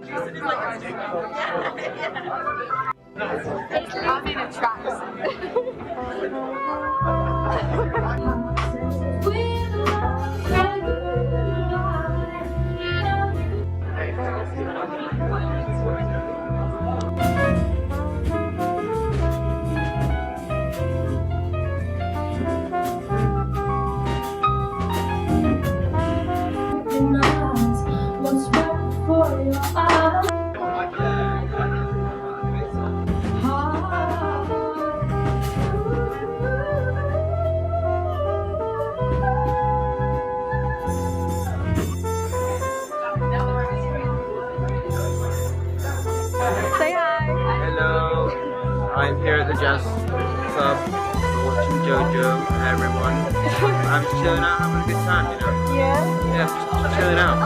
I'm in a tracks. What's right for your eyes? Say hi. Hello, I'm here at the jazz club watching JoJo and everyone. I'm just chilling out, having a good time, you know? Yeah. Yeah, just chilling out.